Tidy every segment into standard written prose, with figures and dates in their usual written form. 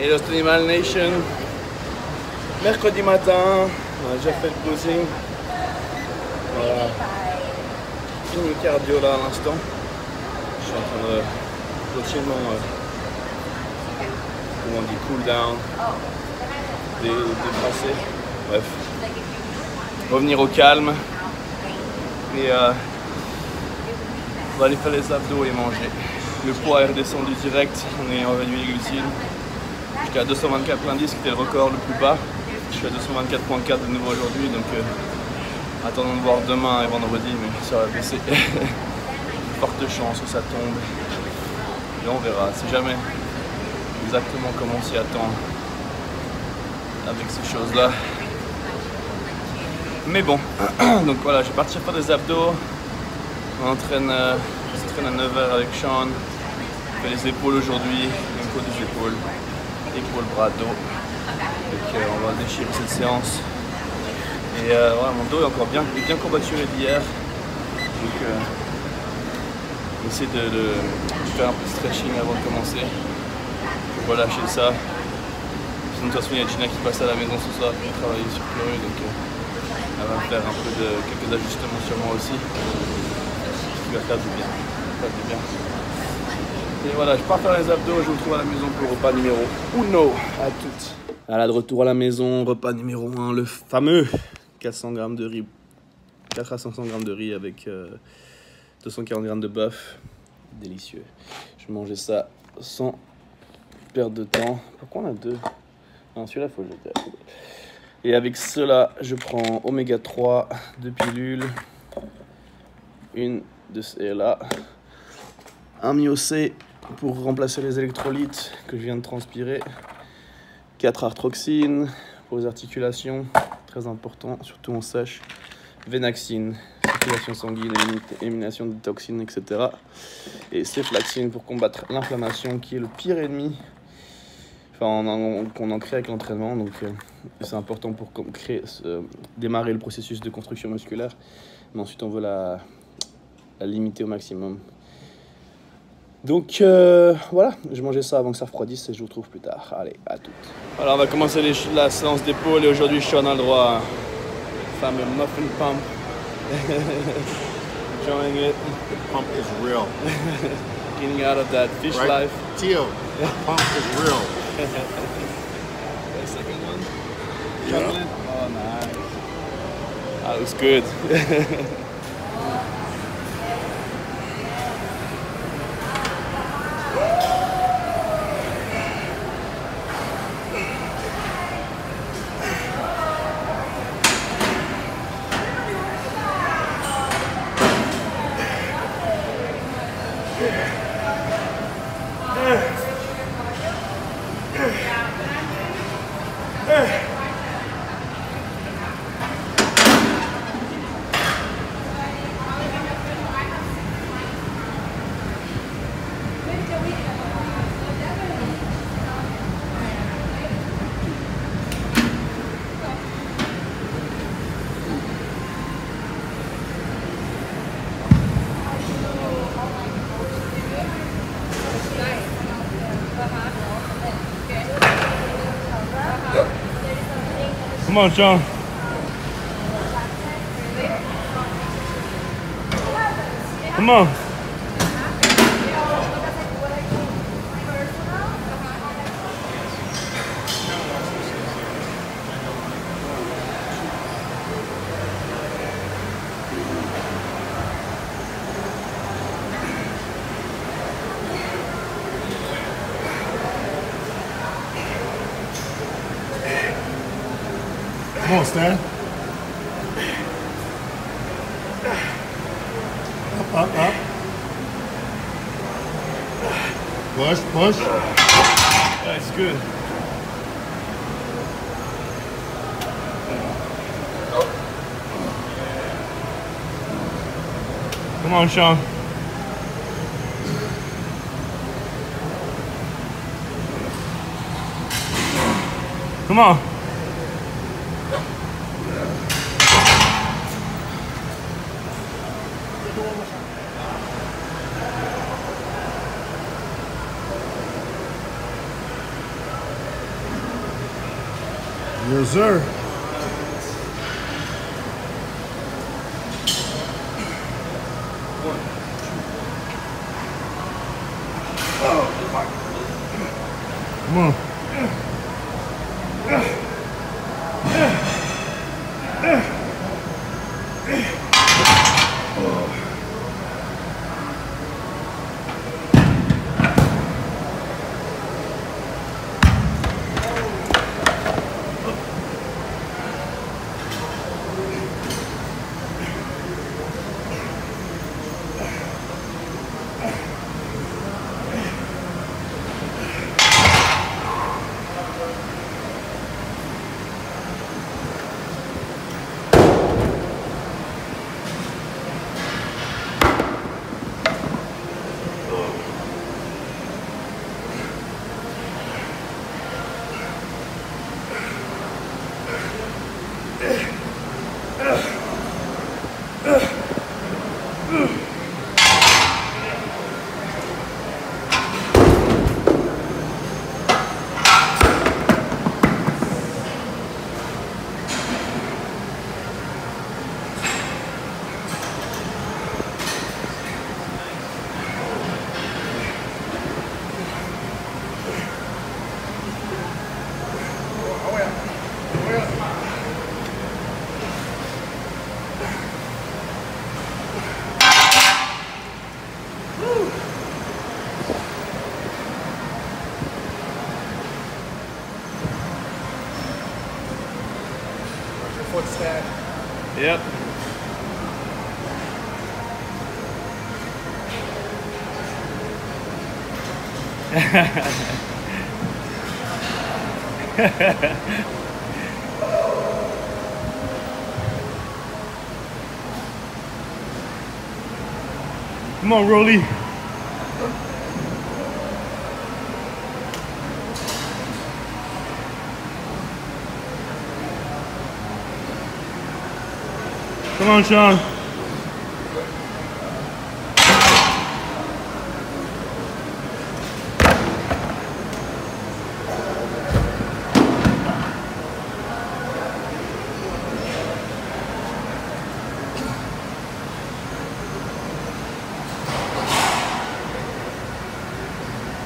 Hello Animal Nation. Mercredi matin, on a déjà fait le posing. Voilà. Fini le cardio là à l'instant. Je suis en train de continuer mon comment on dit, cool down, débrasser. Bref. Revenir au calme. Et on va aller faire les abdos et manger. Le poids est redescendu direct, on est en réduit les glucides. Jusqu'à 224,10 qui était le record le plus bas. Je suis à 224,4 de nouveau aujourd'hui, donc attendons de voir demain et vendredi, mais ça va baisser. Forte chance que ça tombe. Et on verra, c'est jamais exactement comme on s'y attend avec ces choses-là. Mais bon, donc voilà, je vais partir faire des abdos. On s'entraîne à 9h avec Sean. On fait les épaules aujourd'hui, même côté des épaules, bras, dos. Donc on va déchirer cette séance. Et voilà, mon dos est encore bien courbaturé d'hier. Donc on essaie de faire un peu de stretching avant de commencer. Pour relâcher ça. Sinon, de toute façon, il y a Gina qui passe à la maison ce soir pour travailler sur Chloé. Donc elle va faire un peu quelques ajustements sur moi aussi. Qui va faire du bien. Et voilà, je pars faire les abdos, je vous retrouve à la maison pour le repas numéro 1. À toutes. Voilà, de retour à la maison, repas numéro 1, le fameux 400 g de riz. 4 à 500 g de riz avec 240 g de bœuf. Délicieux. Je vais manger ça sans perdre de temps. Pourquoi on a deux? Non, celui-là, il faut le jeter. Et avec cela, je prends oméga 3, 2 pilules. Une de celles-là. Un MyoC pour remplacer les électrolytes que je viens de transpirer. 4 arthroxines pour les articulations, très important, surtout en sèche. Vénaxine, circulation sanguine, élimination de toxines, etc. Et céflaxine pour combattre l'inflammation qui est le pire ennemi qu'on en crée avec l'entraînement. Donc c'est important pour démarrer le processus de construction musculaire. Mais ensuite on veut la limiter au maximum. Donc voilà, je mangeais ça avant que ça refroidisse et je vous retrouve plus tard. Allez, à toutes. Alors on va commencer la séance d'épaule et aujourd'hui je suis en droit à fameux muffin pump. Enjoying it. The pump is real. Getting out of that fish right? life. Teal, the pump is real. The second one. Yeah. Chocolate. Oh, nice. That was good. Come on, Sean. Come on. Come on, Stan. Up. Push. That's good. Come on, Sean. Come on. Yes, sir. Come on. Foot stat. Yep. Come on, Rolly. Come on, Sean.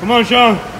Come on, Sean.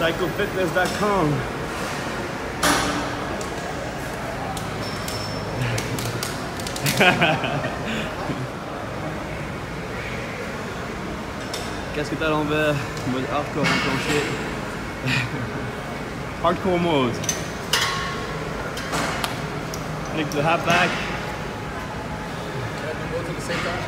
Cyclefitness.com. Casquette à l'envers, mode hardcore enclenché. Hardcore mode. Click the hat back. Can I do both at the same time?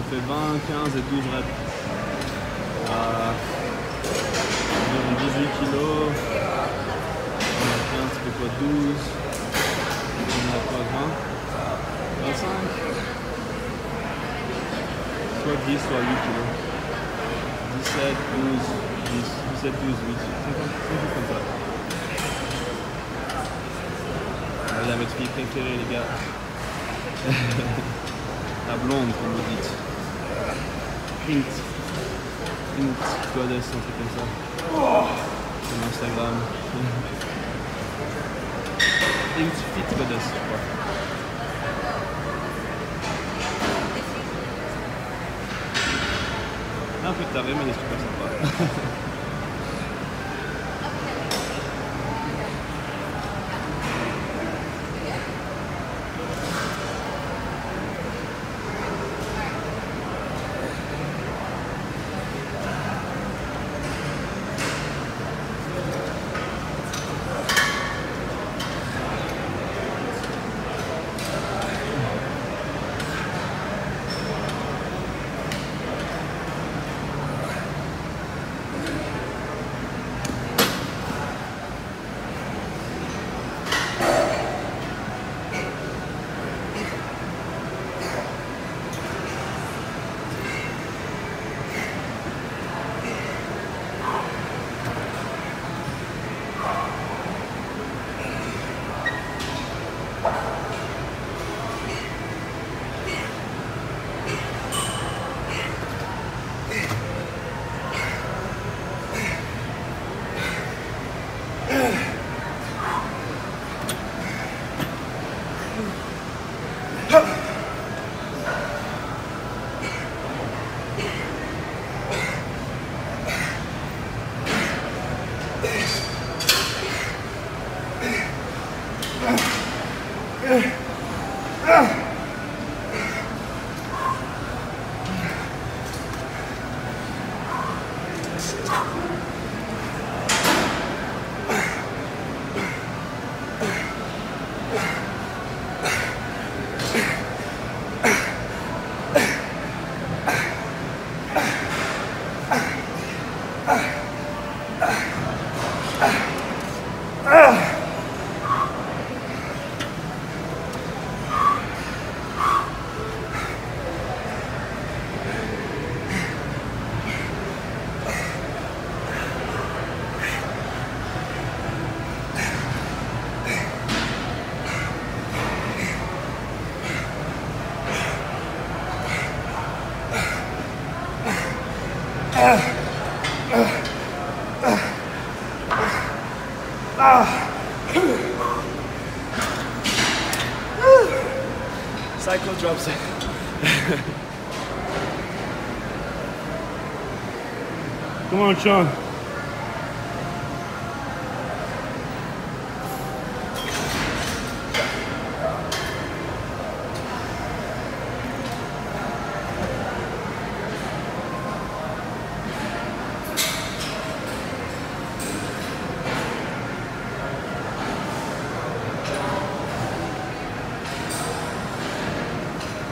On fait 20, 15 et 12 reps. Environ 18 kilos. On a 15, ça fait quoi? 12. On a quoi? 20? 25? Soit 10, soit 8 kilos. 17, 12, 10, 17, 12, 8. C'est comme ça. Voilà votre fille préférée, les gars. La blonde, comme vous dites. Int Goddess, un truc comme ça. Sur Instagram. Int Fit Goddess, je crois. Un peu taré, mais elle est super sympa. Cycle drops it. Come on, Sean.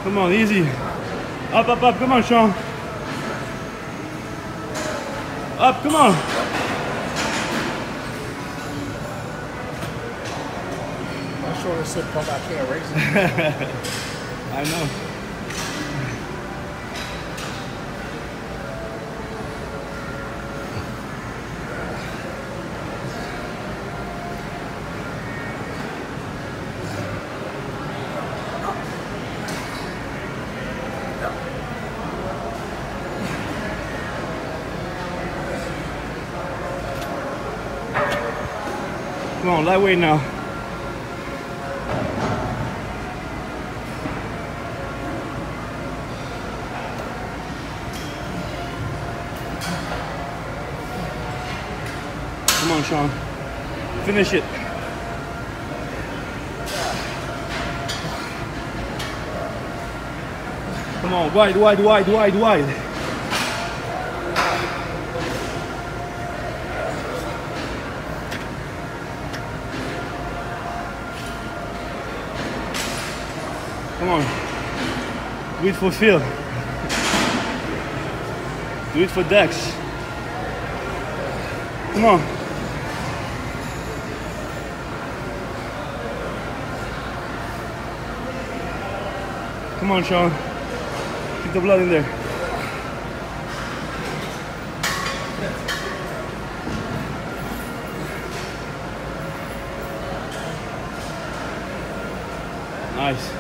Come on, easy. Up, up, up. Come on, Sean. Up, come on. My shoulder's so pumped I can't raise it. I know. Come on, lightweight now. Come on, Sean. Finish it. Come on, wide, wide, wide, wide, wide. Come on. Do it for Phil. Do it for Dex. Come on. Come on, Sean. Keep the blood in there. Nice.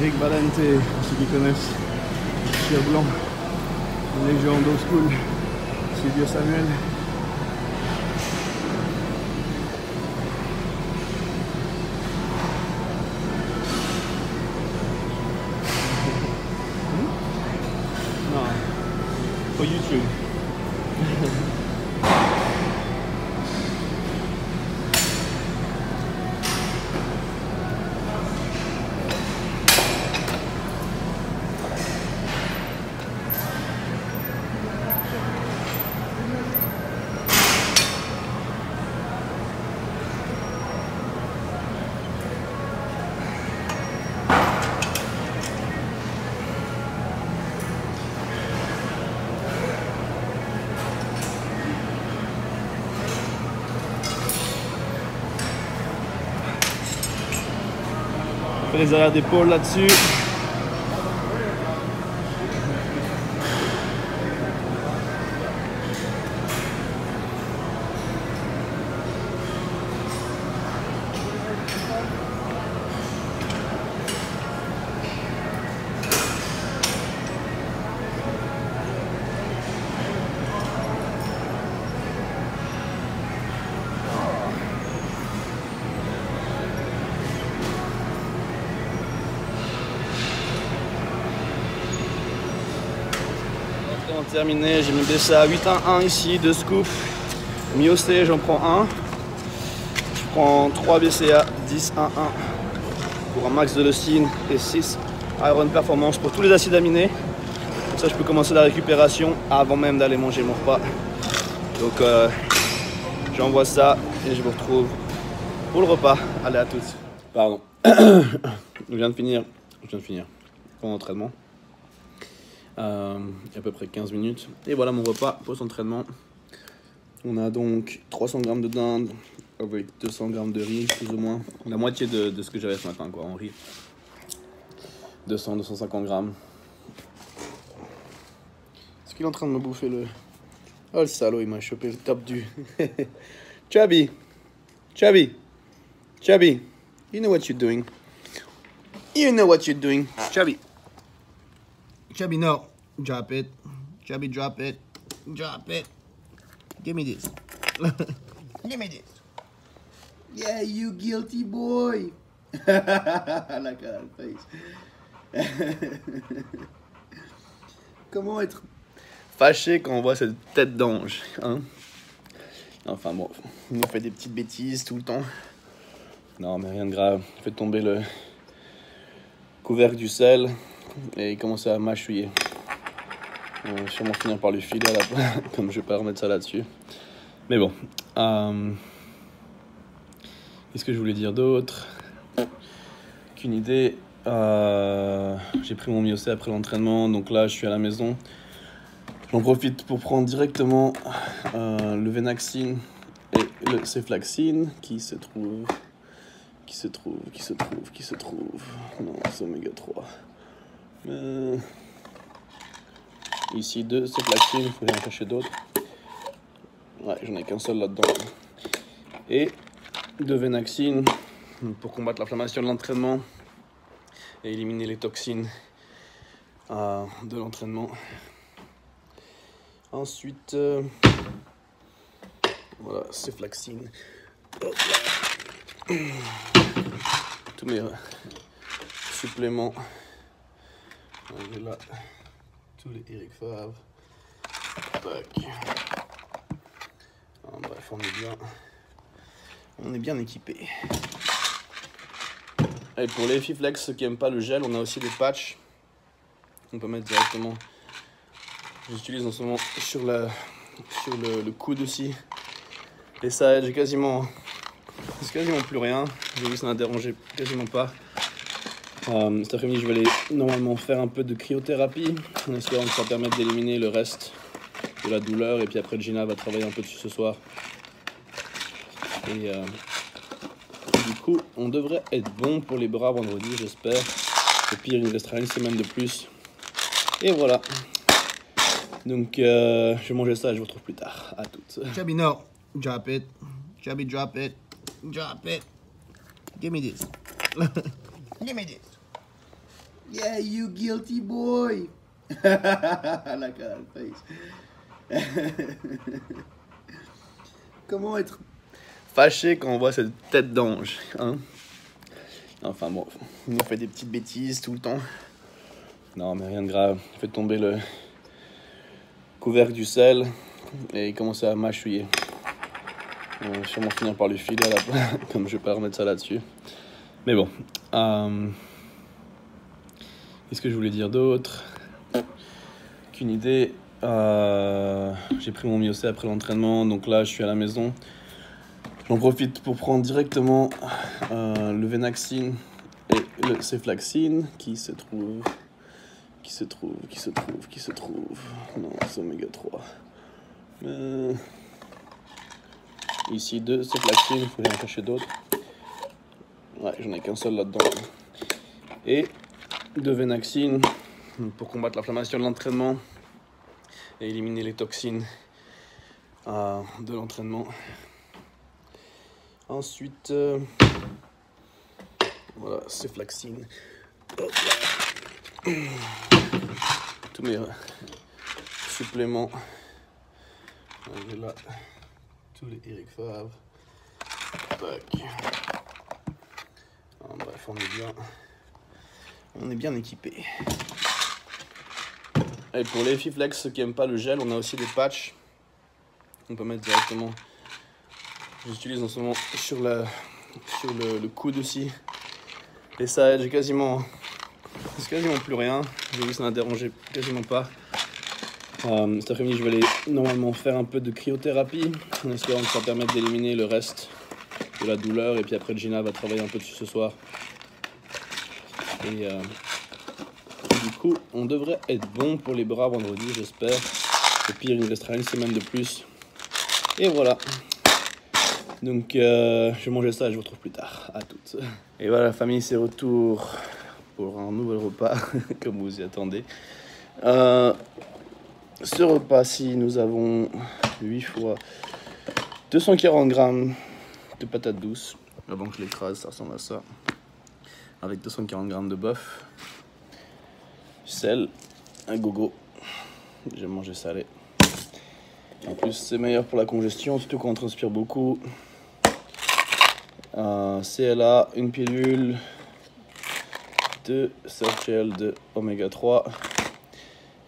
Rick Valente, pour ceux qui connaissent, Pierre Blanc, une légende old school, Silvio Samuel. Non, pour YouTube. On fait les arrières d'épaule là-dessus. Terminé, j'ai mis ça à 8-1-1 ici, 2 scoops. Mi-OC, j'en prends 1. Je prends 3 BCA, 10-1-1 pour un max de leucine et 6 Iron Performance pour tous les acides aminés. Comme ça, je peux commencer la récupération avant même d'aller manger mon repas. Donc, j'envoie ça et je vous retrouve pour le repas. Allez, à tous. Pardon. Je viens de finir mon entraînement. Il y a à peu près 15 minutes. Et voilà mon repas post-entraînement. On a donc 300 g de dinde, avec 200 grammes de riz, plus ou moins. La moitié de ce que j'avais ce matin, quoi, en riz. 200-250 grammes. Est-ce qu'il est en train de me bouffer le... Oh, le salaud, il m'a chopé le top du... Chubby! Chubby! Chubby! You know what you're doing. You know what you're doing. Chubby! Chubby, no. Drop it. Chubby, drop it. Drop it. Give me this. Give me this. Yeah, you guilty boy. La cara face. Comment être fâché quand on voit cette tête d'ange, hein? Enfin bon, il nous fait des petites bêtises tout le temps. Non, mais rien de grave. Il fait tomber le couvercle du sel et il commence à mâchouiller. On va sûrement finir par lui filer à la fin, comme je vais pas remettre ça là-dessus. Mais bon. Qu'est-ce que je voulais dire d'autre? Qu'une idée. J'ai pris mon Miocé après l'entraînement, donc là je suis à la maison. J'en profite pour prendre directement le Venaxin et le Ceflaxine qui se trouve. Non, c'est oméga 3. Ici, 2 Ceflaxine, il faut en chercher d'autres. Ouais, j'en ai qu'un seul là-dedans. Et 2 Venaxin pour combattre l'inflammation de l'entraînement et éliminer les toxines de l'entraînement. Ensuite, voilà, Ceflaxine. Tous mes suppléments. J'ai là tous les Eric Favre. Tac. Bref, on est bien équipé. Et pour les Fiflex, ceux qui n'aiment pas le gel, on a aussi des patchs. On peut mettre directement. J'utilise en ce moment sur le coude aussi. Et ça aide, j'ai quasiment plus rien. J'ai vu que ça n'a dérangé quasiment pas. Cet après-midi, je vais aller normalement faire un peu de cryothérapie en espérant que ça permette d'éliminer le reste de la douleur. Et puis après, Gina va travailler un peu dessus ce soir. Et du coup, on devrait être bon pour les bras vendredi, j'espère. Au pire, il nous restera une semaine de plus. Et voilà. Donc, je vais manger ça et je vous retrouve plus tard. À toutes. Chubby, no. Drop it. Chubby, drop it. Drop it. Give me this. Give me this. Yeah, you guilty boy. La cara face. Comment être fâché quand on voit cette tête d'ange, hein? Enfin bon, il nous fait des petites bêtises tout le temps. Non, mais rien de grave. Il fait tomber le couvercle du sel et il commence à mâchouiller. On va sûrement finir par lui filer à la fin, comme je vais pas remettre ça là-dessus. Mais bon. Qu'est-ce que je voulais dire d'autre? Qu'une idée. J'ai pris mon Miocé après l'entraînement, donc là je suis à la maison. J'en profite pour prendre directement le Venaxin et le Ceflaxine qui se trouve. Non, c'est oméga 3. Ici, 2 Ceflaxine, il faut en chercher d'autres. Ouais, j'en ai qu'un seul là-dedans. Et 2 Venaxin pour combattre l'inflammation de l'entraînement et éliminer les toxines de l'entraînement. Ensuite, voilà, Ceflaxine. Tous mes suppléments. J'ai là tous les Eric Favre. Tac. Bref, on est bien équipé. Et pour les Fiflex, ceux qui n'aiment pas le gel, on a aussi des patchs. On peut mettre directement. J'utilise en ce moment sur le coude aussi. Et ça aide, j'ai quasiment plus rien. J'ai vu que ça n'a dérangé quasiment pas. Cet après-midi, je vais aller normalement faire un peu de cryothérapie en espérant que ça permette d'éliminer le reste de la douleur. Et puis après, Gina va travailler un peu dessus ce soir. Et du coup, on devrait être bon pour les bras vendredi, j'espère. Au pire, il nous restera une semaine de plus. Et voilà. Donc je vais manger ça et je vous retrouve plus tard. À toutes. Et voilà la famille, c'est retour pour un nouvel repas, comme vous y attendez. Ce repas-ci, nous avons 8 fois 240 grammes de patates douces. Avant que je l'écrase, ça ressemble à ça. Avec 240 grammes de bœuf, sel, un gogo. J'aime manger salé. En plus, c'est meilleur pour la congestion, surtout quand on transpire beaucoup. CLA, une pilule, 2 sachets de oméga 3.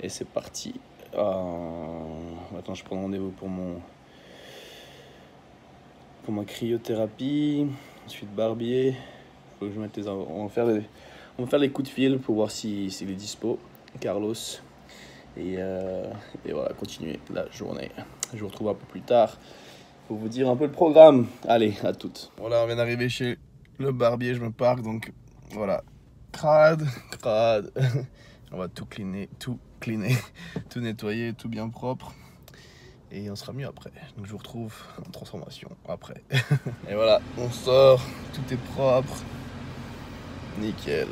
Et c'est parti. Maintenant, je prends rendez-vous pour ma cryothérapie. Ensuite, barbier. Faut que je mette on va faire les coups de fil pour voir s'il est dispo. Carlos. Et voilà, continuer la journée. Je vous retrouve un peu plus tard pour vous dire un peu le programme. Allez, à toutes. Voilà, on vient d'arriver chez le barbier. Je me parque, donc voilà. Crade. On va tout cleaner, tout nettoyer, tout bien propre. Et on sera mieux après. Donc je vous retrouve en transformation après. Et voilà, on sort, tout est propre. Nickel.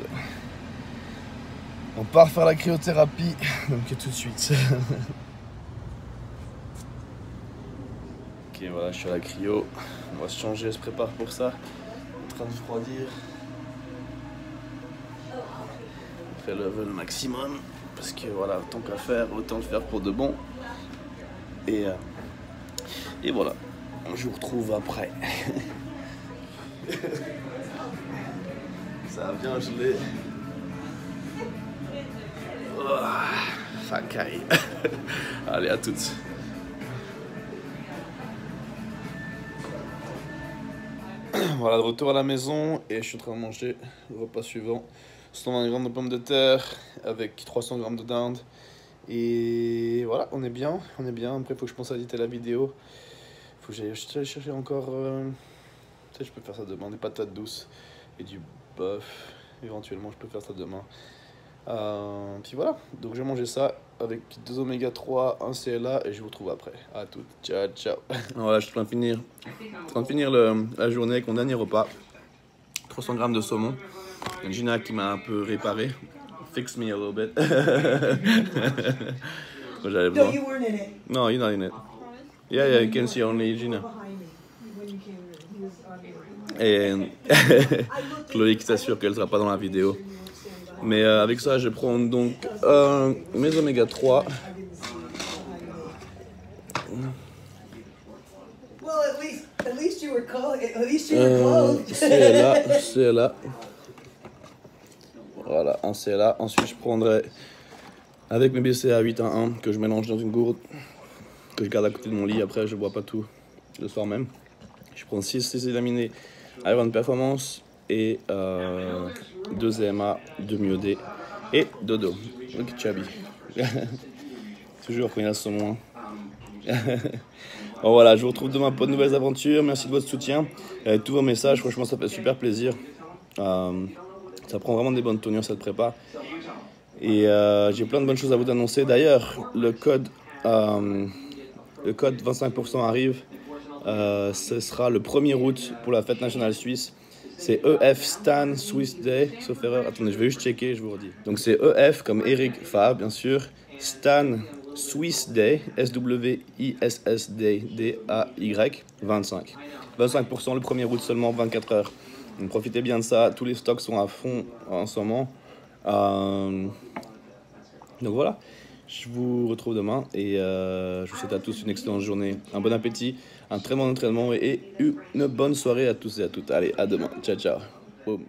On part faire la cryothérapie, donc tout de suite. Ok, voilà, je suis à la cryo. On va se changer, se prépare pour ça. En train de refroidir. On fait le maximum. Parce que voilà, tant qu'à faire, autant le faire pour de bon. Et voilà, je vous retrouve après. Ça a bien gelé. Oh, facaille. Allez, à toutes. Voilà, de retour à la maison et je suis en train de manger le repas suivant. 120 grammes de pommes de terre avec 300 grammes de dinde. Et voilà, on est bien. Après, il faut que je pense à éditer la vidéo. Faut que j'aille chercher encore... Peut-être je peux faire ça demain, des patates douces et du bœuf. Éventuellement, je peux faire ça demain. Puis voilà, donc je vais manger ça avec 2 oméga 3, un CLA et je vous retrouve après. À toutes, ciao. Voilà, je suis en train de finir la journée avec mon dernier repas. 300 grammes de saumon. Gina qui m'a un peu réparé. Fix me a little bit. No, you weren't in it. No, you're not in it. Yeah, you can see only Gina. Et Chloé qui t'assure qu'elle sera pas dans la vidéo. Mais avec ça, je prends donc mes oméga 3. C'est là. Voilà, un CLA. Ensuite, je prendrai avec mes BCA 8-1-1 que je mélange dans une gourde, que je garde à côté de mon lit. Après, je bois pas tout le soir même. Je prends 6 aminés Iron Performance et 2 EMA, 2 Myodé et dodo. Donc, Chabi. Toujours quand il y a ce moins. Bon, voilà, je vous retrouve demain pour de nouvelles aventures. Merci de votre soutien. Tous vos messages, franchement, ça fait super plaisir. Ça prend vraiment des bonnes tournures, cette prépa. Et j'ai plein de bonnes choses à vous annoncer. D'ailleurs, le code 25% arrive. Ce sera le 1er août pour la fête nationale suisse. C'est EF Stan Swiss Day, sauf erreur. Attendez, je vais juste checker, je vous redis. Donc c'est EF comme Eric Fab, bien sûr. Stan Swiss Day, SWISS Day, D-A-Y, 25. 25% le 1er août seulement, 24 heures. Donc profitez bien de ça, tous les stocks sont à fond en ce moment. Donc voilà, je vous retrouve demain et je vous souhaite à tous une excellente journée, un bon appétit, un très bon entraînement et une bonne soirée à tous et à toutes. Allez, à demain, ciao. Boom.